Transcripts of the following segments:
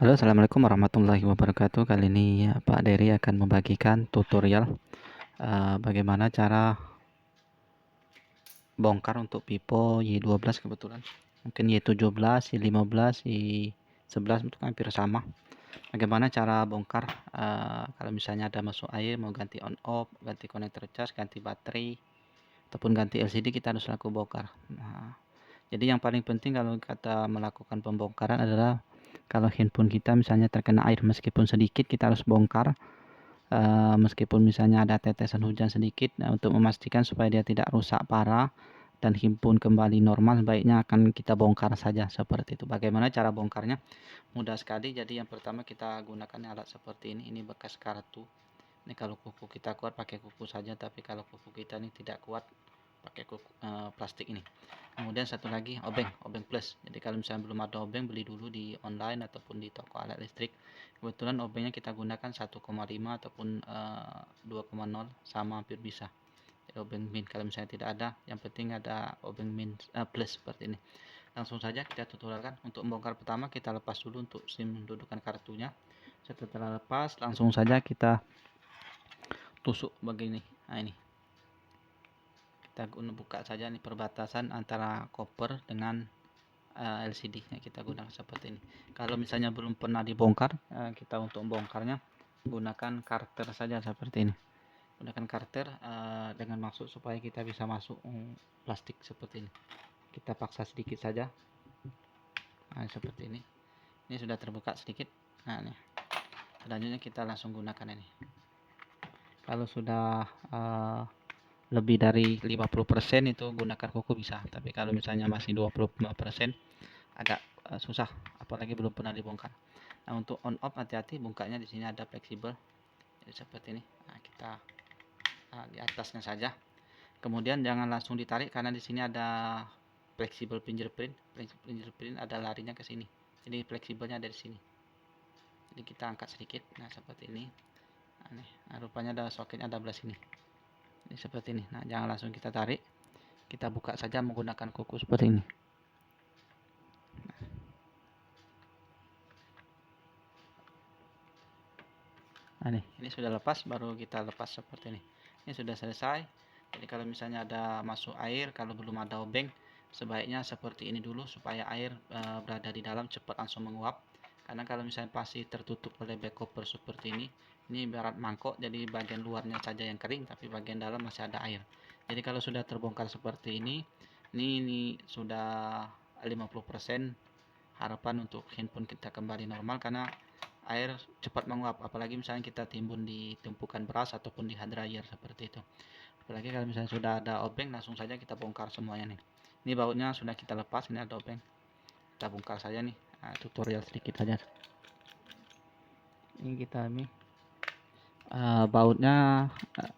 Halo, assalamualaikum warahmatullahi wabarakatuh. Kali ini Pak Dery akan membagikan tutorial bagaimana cara bongkar untuk Pipo Y12 kebetulan. Mungkin Y17, Y15, Y11 itu hampir sama. Bagaimana cara bongkar kalau misalnya ada masuk air, mau ganti on off, ganti konektor cas, ganti baterai, ataupun ganti LCD, kita harus lakukan bongkar. Jadi yang paling penting kalau kita melakukan pembongkaran adalah kalau handphone kita misalnya terkena air meskipun sedikit, kita harus bongkar. Meskipun misalnya ada tetesan hujan sedikit, untuk memastikan supaya dia tidak rusak parah dan handphone kembali normal, baiknya akan kita bongkar saja seperti itu. Bagaimana cara bongkarnya? Mudah sekali. Jadi yang pertama kita gunakan alat seperti ini bekas kartu. Ini kalau kuku kita kuat pakai kuku saja, tapi kalau kuku kita ini tidak kuat pakai kuku plastik ini. Kemudian satu lagi obeng plus. Jadi kalau misalnya belum ada obeng, beli dulu di online ataupun di toko alat listrik. Kebetulan obengnya kita gunakan 1,5 ataupun 2,0 sama hampir bisa. Jadi obeng min kalau misalnya tidak ada, yang penting ada obeng min plus seperti ini. Langsung saja kita tutorialkan. Untuk membongkar pertama kita lepas dulu untuk SIM dudukan kartunya. Setelah lepas langsung saja kita tusuk begini. Nah ini kita buka saja nih perbatasan antara koper dengan LCD nya, kita gunakan seperti ini. Kalau misalnya belum pernah dibongkar, kita untuk membongkarnya gunakan karter saja seperti ini. Gunakan karter dengan maksud supaya kita bisa masuk plastik seperti ini. Kita paksa sedikit saja. Nah, seperti ini. Ini sudah terbuka sedikit. Nah, ini. Selanjutnya kita langsung gunakan ini. Kalau sudah lebih dari 50% itu gunakan kuku bisa, tapi kalau misalnya masih 25% agak susah, apalagi belum pernah dibongkar. Nah, untuk on off hati-hati, bungkanya di sini ada fleksibel, jadi seperti ini. Nah, kita di atasnya saja. Kemudian jangan langsung ditarik karena di sini ada fleksibel fingerprint. Fingerprint ada larinya ke sini, jadi fleksibelnya ada di sini. Jadi kita angkat sedikit, nah seperti ini. Nah, rupanya ada soketnya ada belah sini. Ini seperti ini. Nah, jangan langsung kita tarik, kita buka saja menggunakan kuku seperti ini. Nah, ini sudah lepas, baru kita lepas seperti ini. Ini sudah selesai. Jadi kalau misalnya ada masuk air, kalau belum ada obeng, sebaiknya seperti ini dulu supaya air berada di dalam cepat langsung menguap. Karena kalau misalnya pasti tertutup oleh back cover seperti ini ibarat mangkok, jadi bagian luarnya saja yang kering, tapi bagian dalam masih ada air. Jadi kalau sudah terbongkar seperti ini sudah 50% harapan untuk handphone kita kembali normal, karena air cepat menguap, apalagi misalnya kita timbun di tumpukan beras ataupun di hard dryer seperti itu. Apalagi kalau misalnya sudah ada obeng, langsung saja kita bongkar semuanya nih. Ini bautnya sudah kita lepas, ini ada obeng, kita bongkar saja nih. Nah, tutorial sedikit saja. Ini kita bautnya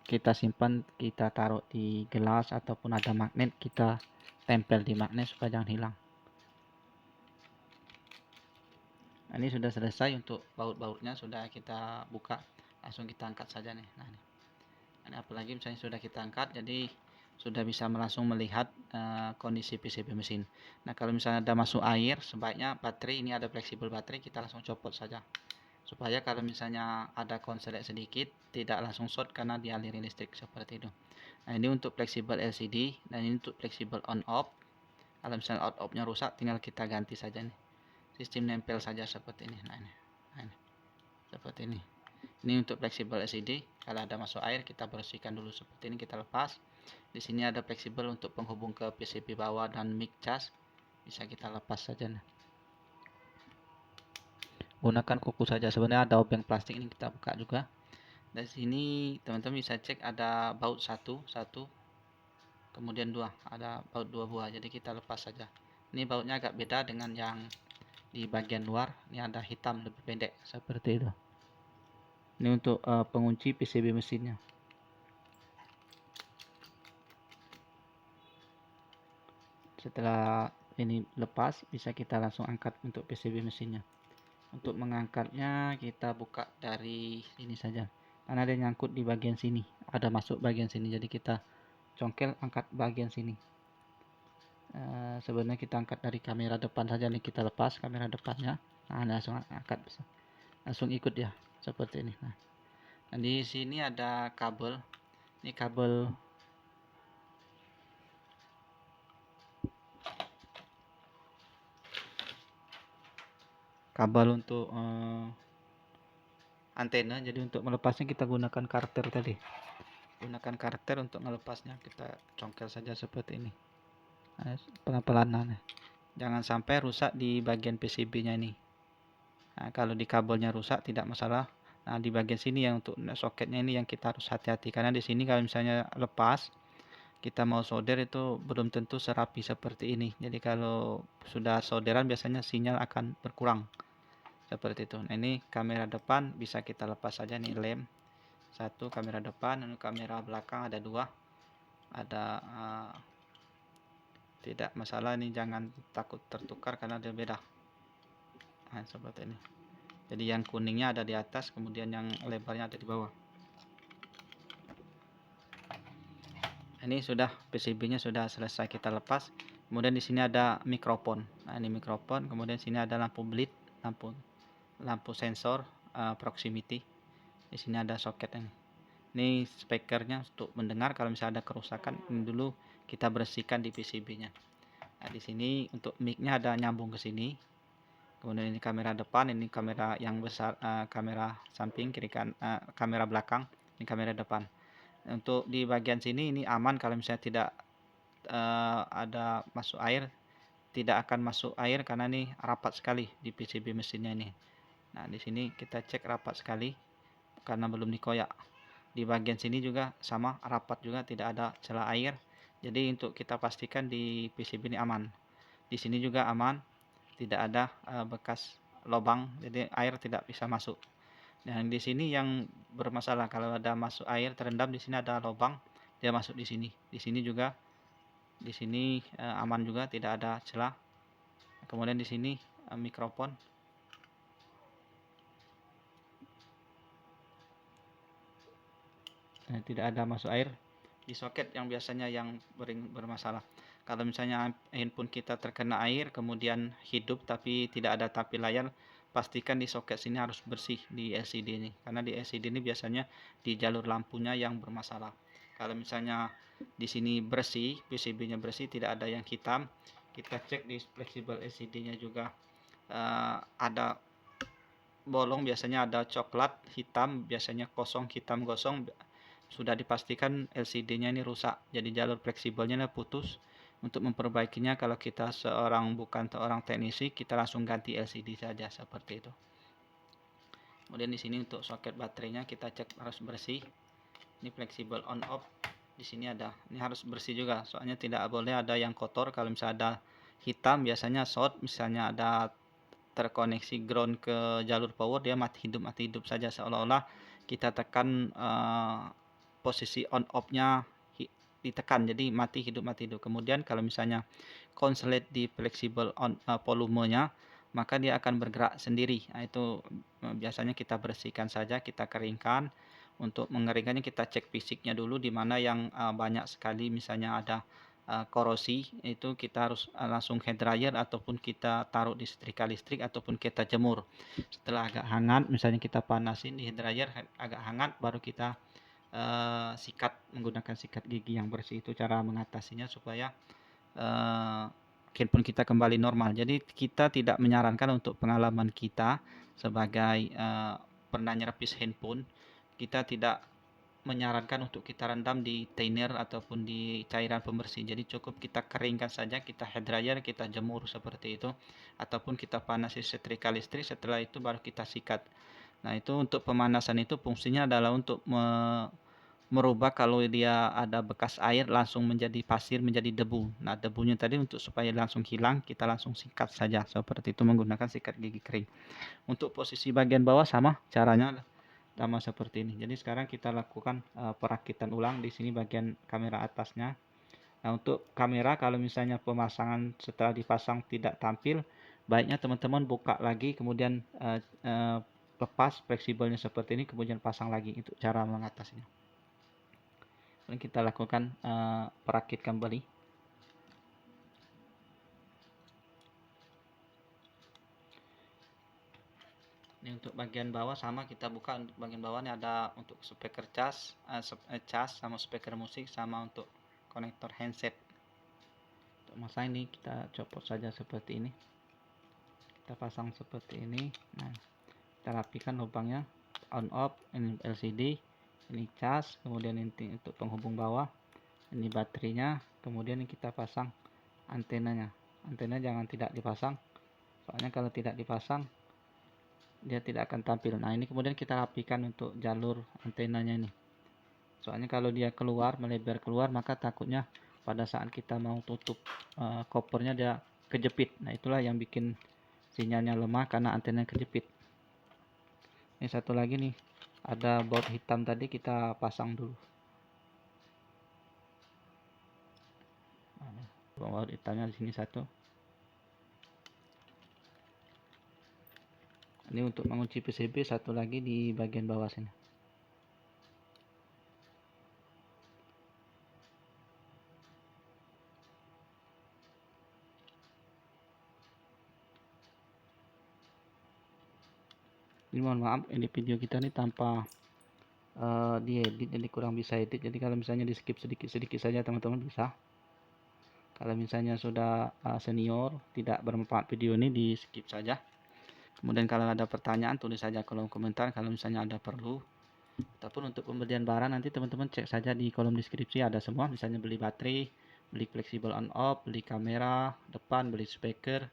kita simpan, kita taruh di gelas ataupun ada magnet, kita tempel di magnet supaya jangan hilang. Nah, ini sudah selesai untuk baut-bautnya, sudah kita buka, langsung kita angkat saja nih. Nah, ini apalagi misalnya sudah kita angkat, jadi sudah bisa langsung melihat kondisi PCB mesin. Nah, kalau misalnya ada masuk air, sebaiknya baterai ini ada fleksibel baterai, kita langsung copot saja, supaya kalau misalnya ada konslet sedikit tidak langsung short karena dialiri listrik seperti itu. Nah, ini untuk fleksibel LCD, dan ini untuk fleksibel on off. Kalau misalnya out off nya rusak, tinggal kita ganti saja nih, sistem nempel saja seperti ini. Nah, ini seperti ini. Ini untuk fleksibel LCD, kalau ada masuk air kita bersihkan dulu seperti ini, kita lepas. Di sini ada fleksibel untuk penghubung ke PCB bawah dan mic cas, bisa kita lepas saja. Gunakan kuku saja, sebenarnya ada obeng plastik ini kita buka juga. Dari sini teman-teman bisa cek ada baut satu, kemudian dua, ada baut 2 buah, jadi kita lepas saja. Ini bautnya agak beda dengan yang di bagian luar, ini ada hitam lebih pendek seperti itu. Ini untuk pengunci PCB mesinnya. Setelah ini lepas, bisa kita langsung angkat untuk PCB mesinnya. Untuk mengangkatnya kita buka dari sini saja, karena ada nyangkut di bagian sini, ada masuk bagian sini, jadi kita congkel angkat bagian sini. Sebenarnya kita angkat dari kamera depan saja nih, kita lepas kamera depannya. Nah, langsung angkat, langsung ikut ya seperti ini. Nah, di sini ada kabel. Ini kabel untuk antena. Jadi untuk melepasnya kita gunakan karter tadi. Gunakan karter untuk melepasnya, kita congkel saja seperti ini. Nah, pelan-pelan. Nah, jangan sampai rusak di bagian PCB-nya ini. Nah, kalau di kabelnya rusak tidak masalah. Nah, di bagian sini yang untuk soketnya ini yang kita harus hati-hati, karena di sini kalau misalnya lepas kita mau solder itu belum tentu serapi seperti ini. Jadi kalau sudah solderan biasanya sinyal akan berkurang seperti itu. Nah, ini kamera depan bisa kita lepas saja nih, lem satu, kamera depan, dan kamera belakang ada dua. Ada tidak masalah, ini jangan takut tertukar karena dia beda. Nah, seperti ini. Jadi yang kuningnya ada di atas, kemudian yang lebarnya ada di bawah. Ini sudah PCB-nya sudah selesai kita lepas. Kemudian di sini ada mikrofon. Nah, ini mikrofon. Kemudian sini ada lampu bleed, lampu sensor proximity. Di sini ada soket ini. Ini speakernya untuk mendengar kalau misalnya ada kerusakan. Ini dulu kita bersihkan di PCB-nya. Nah, di sini untuk mic-nya ada nyambung ke sini. Kemudian ini kamera depan, ini kamera yang besar, kamera samping, kiri kan, kamera belakang, ini kamera depan. Untuk di bagian sini ini aman kalau misalnya tidak ada masuk air, tidak akan masuk air karena ini rapat sekali di PCB mesinnya ini. Nah, di sini kita cek rapat sekali karena belum dikoyak. Di bagian sini juga sama, rapat juga, tidak ada celah air. Jadi untuk kita pastikan di PCB ini aman. Di sini juga aman, tidak ada bekas lubang, jadi air tidak bisa masuk. Dan di sini yang bermasalah kalau ada masuk air terendam, di sini ada lubang, dia masuk di sini. Di sini juga, di sini aman juga, tidak ada celah. Kemudian di sini mikrofon. Nah, tidak ada masuk air di soket yang biasanya yang bermasalah. Kalau misalnya handphone kita terkena air kemudian hidup tapi tidak ada tapi layar, pastikan di soket sini harus bersih di LCD ini, karena di LCD ini biasanya di jalur lampunya yang bermasalah. Kalau misalnya di sini bersih, PCB-nya bersih, tidak ada yang hitam, kita cek di fleksibel LCD-nya juga ada bolong, biasanya ada coklat hitam, biasanya kosong hitam gosong, sudah dipastikan LCD-nya ini rusak, jadi jalur fleksibelnya putus. Untuk memperbaikinya, kalau kita bukan seorang teknisi, kita langsung ganti LCD saja seperti itu. Kemudian di sini untuk soket baterainya kita cek harus bersih. Ini fleksibel on off. Di sini ada, ini harus bersih juga, soalnya tidak boleh ada yang kotor. Kalau misalnya ada hitam biasanya short, misalnya ada terkoneksi ground ke jalur power, dia mati hidup saja, seolah-olah kita tekan posisi on off-nya ditekan, jadi mati hidup. Kemudian kalau misalnya konslet di fleksibel on volumenya, maka dia akan bergerak sendiri. Nah, itu biasanya kita bersihkan saja, kita keringkan. Untuk mengeringkannya kita cek fisiknya dulu, di mana yang banyak sekali misalnya ada korosi, itu kita harus langsung head dryer ataupun kita taruh di setrika listrik ataupun kita jemur. Setelah agak hangat, misalnya kita panasin di head dryer agak hangat, baru kita sikat menggunakan sikat gigi yang bersih. Itu cara mengatasinya supaya handphone kita kembali normal. Jadi kita tidak menyarankan, untuk pengalaman kita sebagai pernah nyerapis handphone, kita tidak menyarankan untuk kita rendam di thinner ataupun di cairan pembersih. Jadi cukup kita keringkan saja, kita head dryer, kita jemur seperti itu, ataupun kita panasi setrika listrik, setelah itu baru kita sikat. Nah, itu untuk pemanasan itu fungsinya adalah untuk merubah kalau dia ada bekas air langsung menjadi pasir, menjadi debu. Nah, debunya tadi untuk supaya langsung hilang, kita langsung sikat saja seperti itu menggunakan sikat gigi kering. Untuk posisi bagian bawah sama caranya, sama seperti ini. Jadi sekarang kita lakukan perakitan ulang di sini bagian kamera atasnya. Nah, untuk kamera kalau misalnya pemasangan setelah dipasang tidak tampil, baiknya teman-teman buka lagi, kemudian lepas fleksibelnya seperti ini, kemudian pasang lagi. Itu cara mengatasinya. Kemudian kita lakukan perakit kembali. Ini untuk bagian bawah sama, kita buka. Untuk bagian bawah ini ada untuk speaker cas sama speaker musik, sama untuk konektor handset. Untuk masa ini kita copot saja seperti ini, kita pasang seperti ini. Nah, kita rapikan lubangnya, on off. Ini LCD, ini cas, kemudian ini untuk penghubung bawah, ini baterainya, kemudian kita pasang antenanya. Antena jangan tidak dipasang, soalnya kalau tidak dipasang dia tidak akan tampil. Nah, ini kemudian kita rapikan untuk jalur antenanya ini, soalnya kalau dia keluar, melebar keluar, maka takutnya pada saat kita mau tutup kopernya dia kejepit. Nah, itulah yang bikin sinyalnya lemah, karena antena kejepit. Ini satu lagi nih, ada baut hitam tadi, kita pasang dulu. Baut hitamnya di sini satu. Ini untuk mengunci PCB, satu lagi di bagian bawah sini. Ini mohon maaf, ini video kita ini tanpa diedit, jadi kurang bisa edit. Jadi kalau misalnya di skip sedikit-sedikit saja teman-teman bisa. Kalau misalnya sudah senior, tidak bermanfaat video ini, di skip saja. Kemudian kalau ada pertanyaan, tulis saja kolom komentar. Kalau misalnya ada perlu, ataupun untuk pembelian barang, nanti teman-teman cek saja di kolom deskripsi, ada semua. Misalnya beli baterai, beli fleksibel on off, beli kamera depan, beli speaker,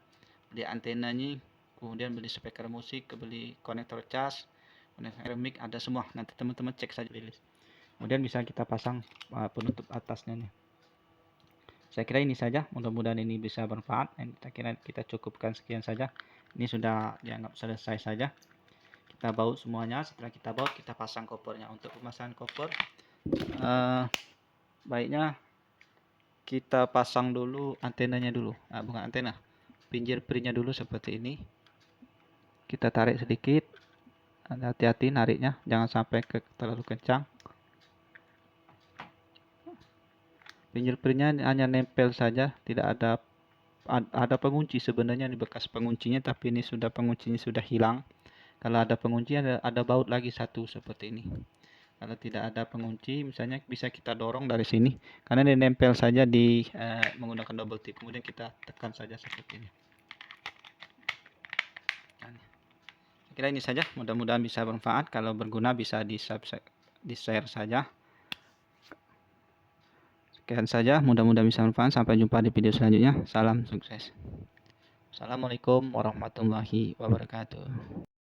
beli antenanya, kemudian beli speaker musik, beli konektor cas, konektor mic, ada semua. Nanti teman-teman cek saja di list. Kemudian bisa kita pasang penutup atasnya nih. Saya kira ini saja, mudah-mudahan ini bisa bermanfaat. Kita kira kita cukupkan sekian saja. Ini sudah dianggap selesai saja. Kita baut semuanya. Setelah kita baut, kita pasang kopernya. Untuk pemasangan koper, baiknya kita pasang dulu antenanya dulu. Bukan antena, fingerprintnya dulu seperti ini. Kita tarik sedikit, hati-hati nariknya, jangan sampai terlalu kencang. Fingerprintnya hanya nempel saja, tidak ada pengunci sebenarnya di bekas penguncinya, tapi ini sudah penguncinya sudah hilang. Kalau ada pengunci, ada baut lagi satu seperti ini. Kalau tidak ada pengunci, misalnya bisa kita dorong dari sini, karena dia nempel saja di menggunakan double tip. Kemudian kita tekan saja seperti ini. Saya kira ini saja, mudah-mudahan bisa bermanfaat. Kalau berguna bisa di-share saja. Sekian saja, mudah-mudahan bisa bermanfaat. Sampai jumpa di video selanjutnya. Salam sukses. Assalamualaikum warahmatullahi wabarakatuh.